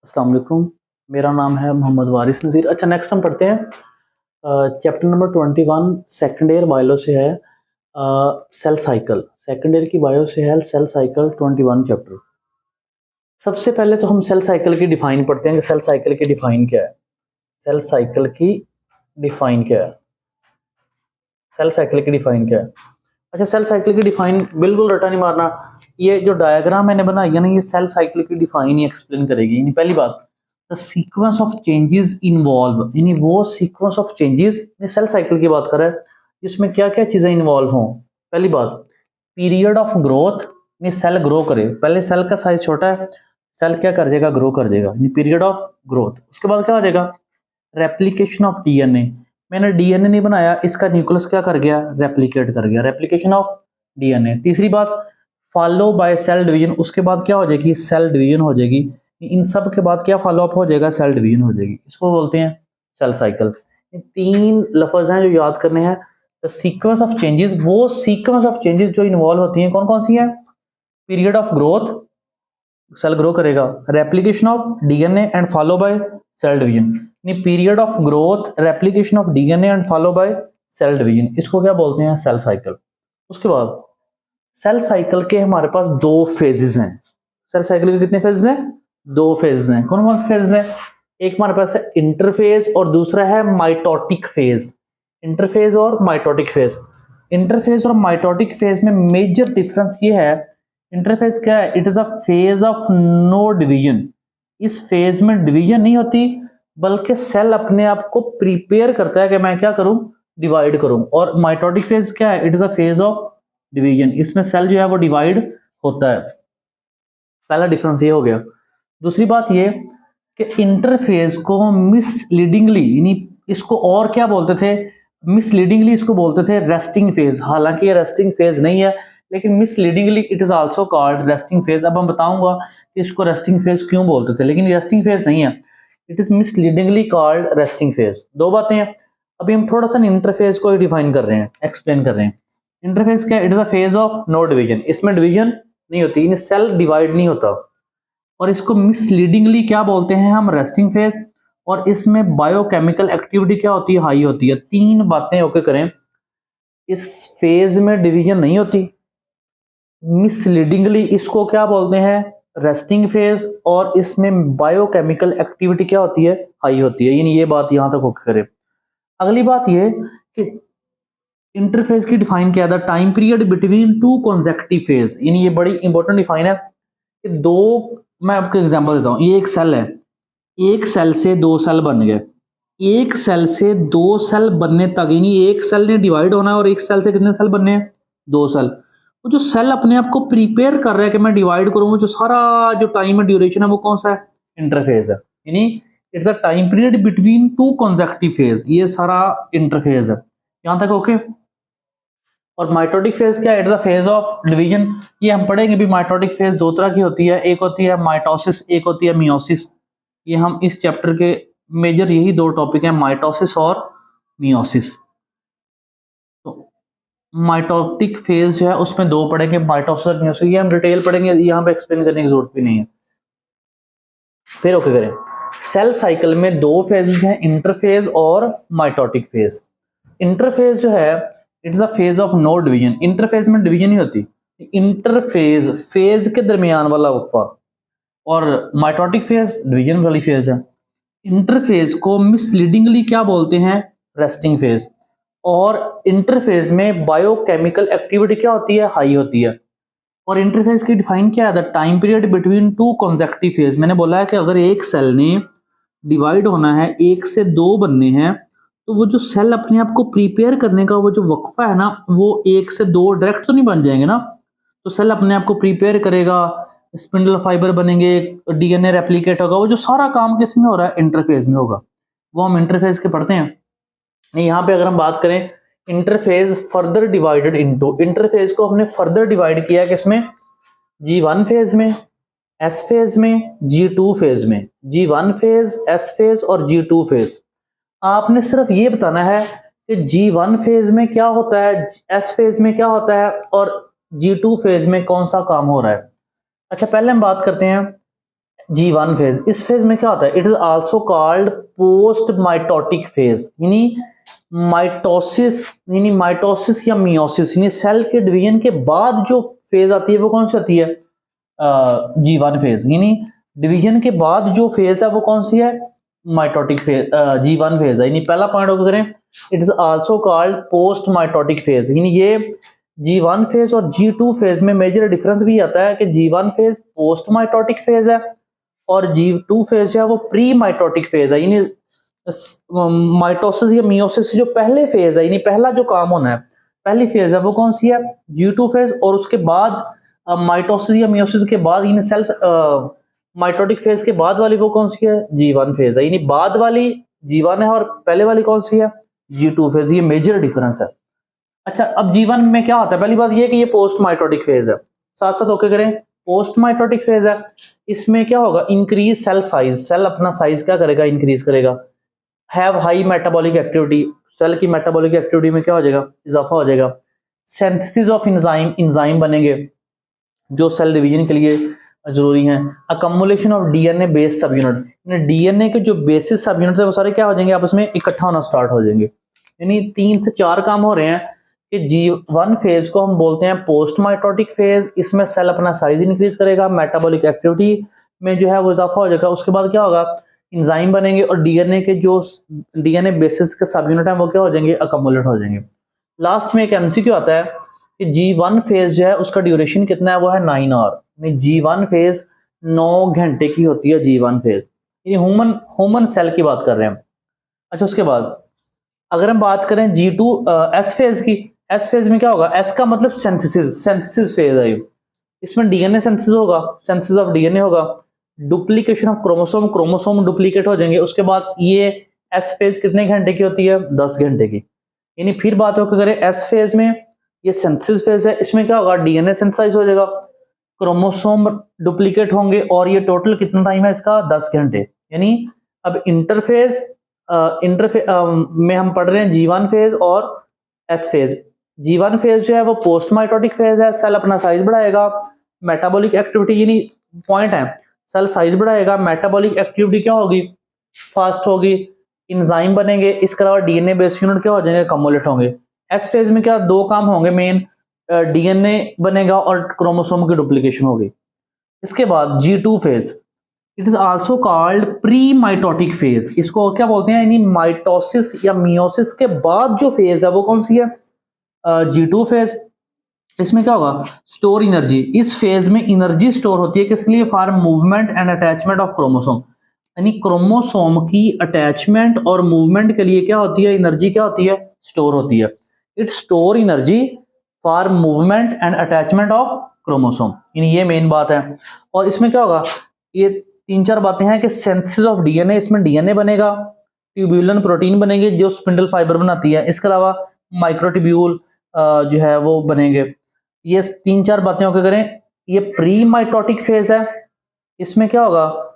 अस्सलाम वालेकुम। मेरा नाम है मोहम्मद वारिस नज़ीर। अच्छा, नेक्स्ट हम पढ़ते हैं chapter number 21 second year bio से है सेल साइकिल। सेकेंड ईयर की बायो से है सेल साइकिल 21 चैप्टर। सबसे पहले तो हम सेल साइकिल की डिफाइन पढ़ते हैं कि सेल साइकिल की डिफाइन क्या है। सेल साइकिल की डिफाइन क्या है? सेल साइकिल की डिफाइन क्या है? अच्छा, सेल साइकिल की डिफाइन बिल्कुल रटा नहीं मारना। ये जो डायग्राम मैंने बनाई है ना, ये सेल साइकिल की डिफाइन ही एक्सप्लेन करेगी। यानी पहली बात, the sequence of changes involve, यानी वो sequence of changes cell cycle की बात कर रहा है जिसमें क्या क्या चीजें इन्वॉल्व हों। पहली बात, पीरियड ऑफ ग्रोथ, यानी सेल ग्रो करे। पहले सेल का साइज छोटा है, सेल क्या कर जाएगा? ग्रो कर जाएगा, यानी पीरियड ऑफ ग्रोथ। उसके बाद क्या हो जाएगा? Replication of DNA. मैंने डीएनए नहीं बनाया, इसका न्यूक्लियस क्या कर गया? रेप्लिकेट कर गया, रेप्लिकेशन ऑफ डीएनए। तीसरी बात, फॉलो बाय सेल डिवीजन। उसके बाद क्या हो जाएगी? सेल डिवीजन हो जाएगी। इन सब के बाद क्या फॉलो अप हो जाएगा? सेल डिवीजन हो जाएगी। इसको बोलते हैं सेल साइकिल। तीन लफ्ज हैं जो याद करने हैं। द सीक्वेंस ऑफ चेंजेस, वो सीक्वेंस ऑफ चेंजेस जो इन्वॉल्व होती हैं कौन कौन सी हैं? Period of growth, cell grow करेगा। Replication of DNA and follow by cell division. Period of growth, replication of DNA and follow by cell division, इसको क्या बोलते हैं? Cell cycle. उसके बाद सेल साइकिल के हमारे पास दो फेजेस हैं। सेल साइकिल के कितने फेजेस हैं? दो फेजेस हैं। कौन कौन से फेजेस हैं? एक हमारे पास है इंटरफेज और दूसरा है माइटोटिक फेज। इंटरफेज और माइटोटिक फेज। इंटरफेज और माइटोटिक फेज में मेजर डिफरेंस ये है, इंटरफेज क्या है? It is a phase of no division. इस फेज में डिवीजन नहीं होती, बल्कि सेल अपने आप को प्रिपेयर करता है कि मैं क्या करूं? डिवाइड करूं। और माइटोटिक फेज क्या है? It is a phase of division. इसमें सेल जो है वो डिवाइड होता है। पहला डिफरेंस ये हो गया। दूसरी बात ये कि इंटरफेज को मिसलीडिंगली, यानी इसको और क्या बोलते थे? मिसलीडिंगली इसको बोलते थे रेस्टिंग फेज। हालांकि ये रेस्टिंग फेज नहीं है, लेकिन misleadingly it is also called resting phase. अब हम बताऊंगा कि इसको रेस्टिंग फेज क्यों बोलते थे, लेकिन रेस्टिंग फेज नहीं है, it is misleadingly called resting phase. दो बातें हैं। अभी हम थोड़ा सा इंटरफेज को डिफाइन कर रहे हैं, एक्सप्लेन कर रहे हैं। इंटरफेस क्या? It is a phase of no division. इसमें डिवीजन नहीं होती, यानी सेल डिवाइड नहीं होता। और इसको मिसलीडिंगली क्या बोलते हैं हम? Resting phase. और इसमें बायोकेमिकल एक्टिविटी क्या होती है? हाई होती है। तीन बातें ओके करें, इस फेज में डिवीजन नहीं होती, मिसलीडिंगली इसको क्या बोलते हैं? Resting phase. और इसमें बायोकेमिकल एक्टिविटी क्या होती है? हाई होती है। यानी ये बात यहां तक ओके करें। अगली बात ये कि इंटरफेस की डिफाइन क्या है? The time period between two consecutive phase. यानी ये बड़ी इंपॉर्टेंट डिफाइन है कि दो, मैं आपको एग्जांपल देता हूं। ये एक सेल है, एक सेल से दो सेल बन गए। एक सेल से दो सेल बनने तक, यानी एक सेल ने डिवाइड होना है और एक सेल से कितने सेल बनने हैं? दो सेल। वो जो सेल अपने आप को प्रिपेयर कर रहा है कि मैं डिवाइड करूंगा, जो सारा जो टाइम है, ड्यूरेशन है, वो कौन सा है? इंटरफेज है। यानी it's a time period between two consecutive phase. ये सारा इंटरफेज है। यहां तक ओके। और माइटोटिक फेज क्या है? It is a phase of division. ये हम पढ़ेंगे भी। माइटोटिक फेज दो तरह की होती है, एक होती है माइटोसिस, एक होती है मियोसिस। ये हम इस चैप्टर के मेजर यही दो टॉपिक हैं, माइटोसिस और मियोसिस। तो माइटोटिक फेज जो है उसमें दो पढ़ेंगे, माइटोसिस और मियोसिस। ये हम डिटेल पढ़ेंगे, यहाँ पे एक्सप्लेन करने की जरूरत भी नहीं है। फिर ओके करें। सेल साइकिल में दो फेजेस हैं, इंटरफेज और माइटोटिक फेज। इंटरफेज जो है it is a phase of no division. Interphase में डिवीजन नहीं होती, इंटरफेज फेज के दरमियान वाला वक्फा। और माइटोटिक फेज डिवीजन वाली फेज है। इंटरफेज को मिसलीडिंगली क्या बोलते हैं? Resting phase. और इंटरफेज में बायोकेमिकल एक्टिविटी क्या होती है? हाई होती है। और इंटरफेस की डिफाइन क्या है? The time period between two consecutive phase. मैंने बोला है कि अगर एक सेल ने डिवाइड होना है, एक से दो बनने हैं, तो वो जो सेल अपने आप को प्रिपेयर करने का वो जो वक्फा है ना, वो एक से दो डायरेक्ट तो नहीं बन जाएंगे ना। तो सेल अपने आप को प्रिपेयर करेगा, स्पिंडल फाइबर बनेंगे, डीएनए रेप्लिकेट होगा, वो जो सारा काम किस में हो रहा है? इंटरफेज में होगा। वो हम इंटरफेज के पढ़ते हैं। यहाँ पे अगर हम बात करें interphase further divided into, interphase को हमने फर्दर डिवाइड किया किसमें? G1 फेज में, S फेज में, G2 फेज में। G1 फेज, S फेज और G2 फेज। आपने सिर्फ ये बताना है कि G1 फेज में क्या होता है, S फेज में क्या होता है और G2 फेज में कौन सा काम हो रहा है। अच्छा, पहले हम बात करते हैं G1 फेज, इस फेज में क्या होता है, it is also called post mitotic phase, यानी माइटोसिस या मियोसिस, यानी सेल के डिवीजन के बाद जो फेज आती है वो कौन सी आती है, G1 फेज, यानी डिवीजन के बाद जो फेज है वो कौन सी है, माइटोटिक फेज, G1 फेज है। यानी पहला पॉइंट होगा करें, it is also called post mitotic phase, यानी ये G1 फेज और G2 फेज में मेजर डिफरेंस भी आता है कि G1 phase post mitotic phase है और G2 फेज जो है वो प्री माइटोटिक फेज है, यानी माइटोसिस या मियोसिस से जो पहले फेज है, यानी पहला जो काम होना है, पहली फेज है वो कौन सी है, G2 फेज, और उसके बाद माइटोसिस या मियोसिस के बाद, यानी सेल्स माइटोटिक फेज के बाद वाली वो कौन सी है, G1 फेज है, यानी बाद वाली G1 है और पहले वाली कौन सी है, G2 फेज, ये मेजर डिफरेंस है। अच्छा, अब G1 में क्या होता है, पहली बात ये कि ये पोस्ट माइटोटिक फेज है, साथ साथ ओके करें, पोस्ट माइटोटिक फेज है, इसमें क्या होगा, इंक्रीज सेल साइज, सेल अपना साइज क्या करेगा, इंक्रीज करेगा, have high metabolic activity, cell की मेटाबॉलिक एक्टिविटी में क्या हो जाएगा, इजाफा हो जाएगा, सिंथेसिस ऑफ एंजाइम, एंजाइम बनेंगे जो सेल डिवीजन के लिए जरूरी हैं, accumulation of DNA base subunit, DNA के जो बेसिस सब यूनिट है वो सारे क्या हो जाएंगे, आपस में इकट्ठा होना स्टार्ट हो जाएंगे, यानी 3 से 4 काम हो रहे हैं कि G1 फेज को हम बोलते हैं पोस्ट माइटोटिक फेज, इसमें सेल अपना साइज इंक्रीज करेगा, मेटाबॉलिक एक्टिविटी में जो है वो इजाफा हो जाएगा, उसके बाद क्या होगा, एंजाइम बनेंगे और डीएनए के जो डीएनए बेसिस के सब यूनिट हैं वो क्या हो जाएंगे, अकमुलेट हो जाएंगे। लास्ट में एक एमसीक्यू आता है कि G1 फेज जो है उसका ड्यूरेशन कितना है, वो है 9 आवर, G1 फेज 9 घंटे की होती है G1 फेज, ये ह्यूमन सेल की बात कर रहे हैं। अच्छा, उसके बाद अगर हम बात करें G2 एस फेज की, एस फेज में क्या होगा, एस का मतलब सिंथेसिस फेज है, इसमें डीएनए सिंथेसिस होगा, सिंथेसिस ऑफ डीएनए होगा, duplication of chromosome, chromosome duplicate हो जाएंगे, उसके बाद ये एस फेज कितने घंटे की होती है, 10 घंटे की। यानी फिर बात हो करें एस फेज में, ये सिंथेसिस फेज है, इसमें क्या होगा, डीएनए सिंथेसाइज हो जाएगा, क्रोमोसोम डुप्लीकेट होंगे और ये टोटल कितना टाइम है इसका, 10 घंटे। यानी अब इंटरफेज में हम पढ़ रहे हैं G1 फेज और एस फेज। G1 फेज जो है वो पोस्ट माइटोटिक फेज है, सेल अपना साइज बढ़ाएगा, मेटाबॉलिक एक्टिविटी, यानी पॉइंट है, सेल साइज बढ़ाएगा, मेटाबॉलिक एक्टिविटी क्या होगी, फास्ट होगी, एंजाइम बनेंगे, इसके अलावा डीएनए बेस यूनिट क्या हो जाएंगे, कम्युलेट होंगे। एस फेज में क्या 2 काम होंगे मेन, डीएनए बनेगा और क्रोमोसोम की डुप्लीकेशन होगी। इसके बाद G2 phase, it is also called pre mitotic phase, इसको क्या बोलते हैं, यानी माइटोसिस या मियोसिस के बाद जो फेज है वो कौन सी है, G2 फेज। इसमें क्या होगा, स्टोर एनर्जी, इस फेज में एनर्जी स्टोर होती है किसके लिए, for movement and attachment of chromosome, यानी क्रोमोसोम की अटैचमेंट और मूवमेंट के लिए क्या होती है, एनर्जी क्या होती है, स्टोर होती है। It store energy for movement and attachment of chromosome, यानी ये मेन बात है। और इसमें क्या होगा, ये 3-4 बातें हैं कि सिंथेसिस ऑफ डीएनए, इसमें डीएनए बनेगा, ट्यूब्यूलन प्रोटीन बनेंगे जो स्पिंडल फाइबर बनाती है, इसके अलावा माइक्रोट्यूब्यूल जो है वो बनेंगे। ये 3-4 बातें होकर करें, ये प्री माइटोटिक फेज है, इसमें क्या होगा,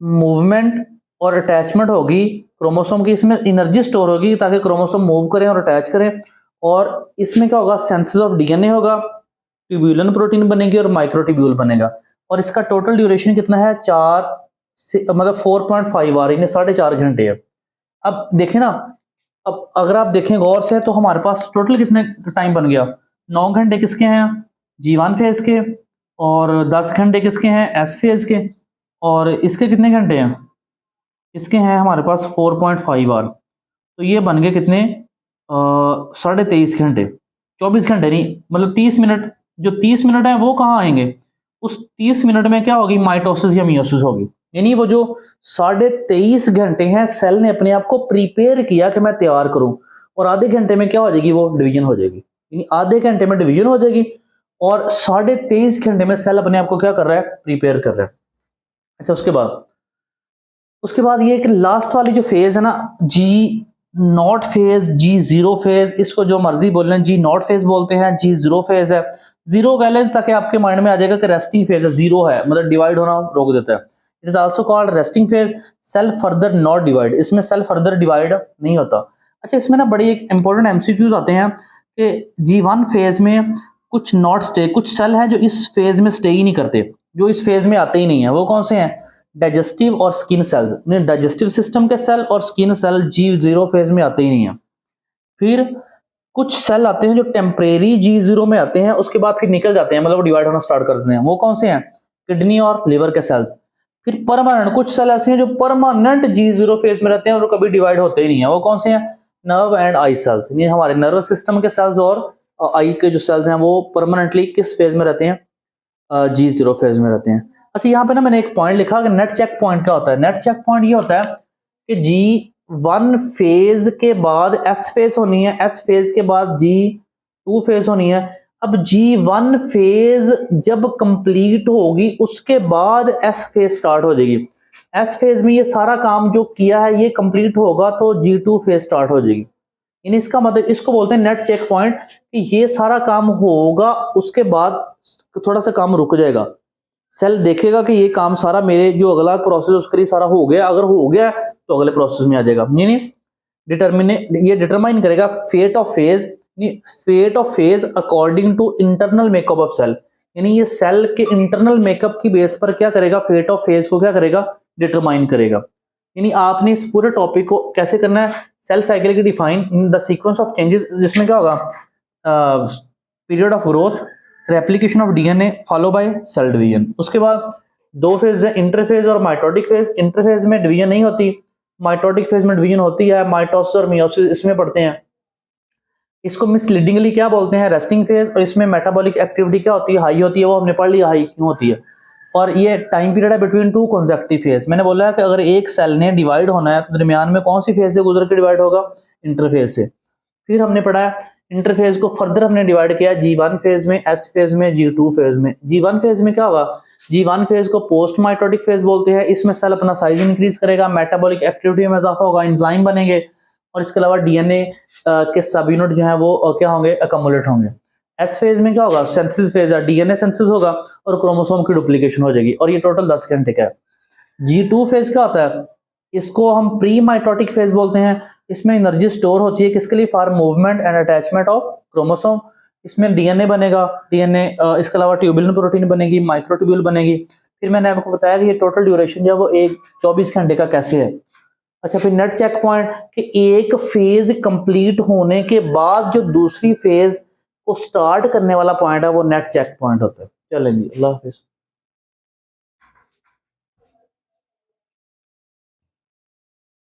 मूवमेंट और अटैचमेंट होगी क्रोमोसोम की, इसमें एनर्जी स्टोर होगी ताकि क्रोमोसोम मूव करें और अटैच करें, और इसमें क्या होगा, सिंथेसिस ऑफ डीएनए होगा, ट्यूब्यूलन प्रोटीन बनेगी और माइक्रोट्यूब्यूल बनेगा। और इसका टोटल ड्यूरेशन कितना है, 4 से मतलब 4.5 आवर, यानी 4.5 घंटे है। अब देखें ना, अब अगर आप देखें गौर से तो हमारे पास टोटल कितने टाइम बन गया, 9 घंटे किसके हैं, G1 फेज के, और 10 घंटे किसके हैं, एस फेज के, और इसके कितने घंटे हैं, इसके हैं हमारे पास 4.5 आवर, तो ये बन गए कितने, 23.5 घंटे, 24 घंटे नहीं, मतलब 30 मिनट, जो 30 मिनट है वो कहाँ आएंगे, उस 30 मिनट में क्या होगी, माइटोसिस या मियोसिस होगी, यानी वो जो 23.5 घंटे हैं सेल ने अपने आप को प्रिपेयर किया कि मैं तैयार करूं, और आधे घंटे में क्या हो जाएगी, वो डिवीजन हो जाएगी, यानी आधे घंटे में डिवीजन हो जाएगी और 23.5 घंटे में सेल अपने आप को क्या कर रहा है, प्रिपेयर कर रहा है। अच्छा, उसके बाद ये कि लास्ट वाली जो फेज है ना, G0 फेज, G0 फेज, इसको जो मर्जी बोल लें, G0 फेज बोलते हैं, G0 फेज है, जीरो बैलेंस, ताकि आपके माइंड में आ जाएगा कि रेस्टिंग फेज है, जीरो है मतलब डिवाइड होना रोक देता है। It is also called resting phase, cell further not divide, इसमें सेल फर्दर डिवाइड नहीं होता। अच्छा, इसमें ना बड़ी एक इंपॉर्टेंट एमसीक्यूज आते हैं कि G1 फेज में कुछ नॉट स्टे, कुछ सेल है जो इस फेज में स्टे ही नहीं करते, जो इस फेज में आते ही नहीं है, वो कौन से हैं, डाइजेस्टिव और स्किन सेल्स, डाइजेस्टिव सिस्टम के सेल और स्किन सेल G0 फेज में आते ही नहीं है। फिर कुछ सेल आते हैं जो टेम्परेरी G0 में आते हैं, उसके बाद फिर निकल जाते हैं, मतलब डिवाइड होना स्टार्ट कर देते हैं। वो कौन से हैं? किडनी और लिवर के सेल्स। फिर परमानेंट कुछ सेल ऐसे हैं जो परमानेंट G0 फेज में रहते हैं और कभी डिवाइड होते ही नहीं है। वो कौन से हैं? नर्व एंड आई सेल्स, ये हमारे नर्वस सिस्टम के सेल्स और आई के जो सेल्स हैं वो परमानेंटली किस फेज में रहते हैं? G0 फेज में रहते हैं। अच्छा, यहाँ पे ना मैंने एक पॉइंट लिखा कि नेट चेक पॉइंट क्या होता है। नेट चेक पॉइंट ये होता है कि G1 फेज के बाद S फेज होनी है, S फेज के बाद G2 फेज होनी है। अब G1 फेज जब कंप्लीट होगी उसके बाद S फेज स्टार्ट हो जाएगी। S फेज में ये सारा काम जो किया है ये कंप्लीट होगा तो G2 फेज स्टार्ट हो जाएगी। यानी इसका मतलब इसको बोलते हैं नेट चेक पॉइंट, कि ये सारा काम होगा उसके बाद थोड़ा सा काम रुक जाएगा। सेल देखेगा कि ये काम सारा मेरे जो अगला प्रोसेस उसके लिए सारा हो गया, अगर हो गया तो अगले प्रोसेस में आ जाएगा। यानी ये डिटरमाइन करेगा fate of phase according to internal makeup of cell. यानी ये सेल के इंटरनल मेकअप की बेस पर क्या करेगा? फेट ऑफ फेज को क्या करेगा? डिटरमाइन करेगा। यानी आपने इस पूरे टॉपिक को कैसे करना है? सेल साइकिल की define in the sequence of changes, जिसमें क्या होगा? Period of growth, replication of DNA follow by cell division. उसके बाद दो फेज है, इंटरफेज और माइटोटिक फेज। इंटरफेज में डिवीजन नहीं होती, माइटोटिक फेज में डिवीजन होती है। माइटोसिस और मियोसिस इसमें पढ़ते हैं। इसको मिसलीडिंगली क्या बोलते हैं? Resting phase. और इसमें मेटाबॉलिक एक्टिविटी क्या होती है? हाई होती है। वो हमने पढ़ लिया हाई क्यों होती है। और ये टाइम पीरियड है बिटवीन टू कंसेक्टिव फेज। मैंने बोला है कि अगर एक सेल ने डिवाइड होना है तो दरमियान में कौन सी फेज से गुजर के डिवाइड होगा? इंटरफेज से। फिर हमने पढ़ा है इंटरफेज को फर्दर हमने डिवाइड किया G1 फेज में, S फेज में, G2 फेज में। G1 फेज में क्या होगा? G1 फेज को पोस्ट माइटोटिक फेज बोलते हैं। इसमें सेल अपना साइज इंक्रीज करेगा, मेटाबॉलिक एक्टिविटी में इजाफा होगा, एंजाइम बनेंगे और इसके अलावा डीएनए के सब यूनिट जो है वो क्या होंगे? अकोमुलेट होंगे। एस फेज में क्या होगा? सिंथेसिस फेज है, डीएनए सिंथेसिस होगा और क्रोमोसोम की डुप्लीकेशन हो जाएगी और ये टोटल 10 घंटे का है। G2 फेज क्या होता है? इसको हम प्री माइटोटिक फेज बोलते हैं। इसमें एनर्जी स्टोर होती है किसके लिए? For movement and attachment of chromosome. इसमें डीएनए बनेगा, डीएनए इसके अलावा ट्यूबुलिन प्रोटीन बनेगी, माइक्रोट्यूब्यूल बनेगी। फिर मैंने आपको बताया कि ये टोटल ड्यूरेशन जो है वो 24 घंटे का कैसे है। अच्छा, फिर नेट चेक पॉइंट कि एक फेज कंप्लीट होने के बाद जो दूसरी फेज को स्टार्ट करने वाला पॉइंट है वो नेट चेक पॉइंट होता है। चलेंगे, अल्लाह हाफिज।